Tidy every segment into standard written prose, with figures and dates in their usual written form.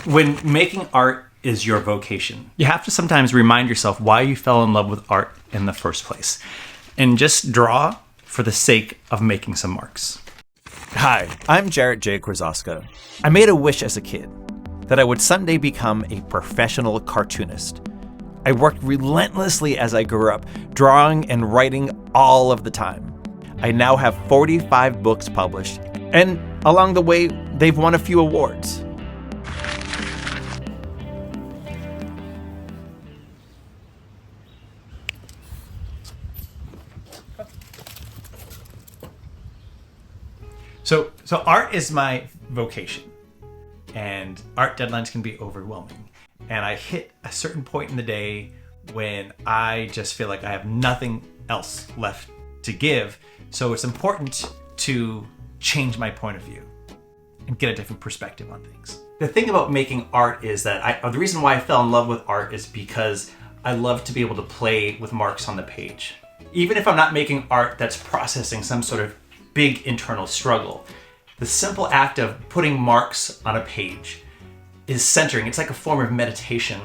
When making art is your vocation, you have to sometimes remind yourself why you fell in love with art in the first place. And just draw for the sake of making some marks. Hi, I'm Jarrett J. Krosoczka. I made a wish as a kid that I would someday become a professional cartoonist. I worked relentlessly as I grew up, drawing and writing all of the time. I now have 45 books published, and along the way, they've won a few awards. So art is my vocation, and art deadlines can be overwhelming. And I hit a certain point in the day when I just feel like I have nothing else left to give. So it's important to change my point of view and get a different perspective on things. The thing about making art is that the reason why I fell in love with art is because I love to be able to play with marks on the page. Even if I'm not making art that's processing some sort of big internal struggle, the simple act of putting marks on a page is centering. It's like a form of meditation.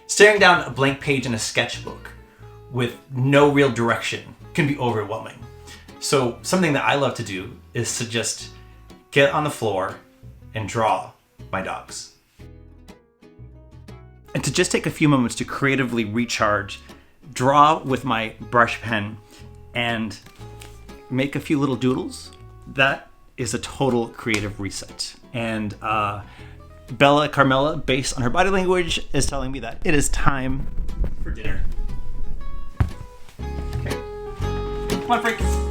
Staring down a blank page in a sketchbook with no real direction can be overwhelming. So something that I love to do is to just get on the floor and draw my dogs. And to just take a few moments to creatively recharge, draw with my brush pen, and make a few little doodles. That is a total creative reset. And Bella Carmela, based on her body language, is telling me that it is time for dinner. Okay. Come on, Frank.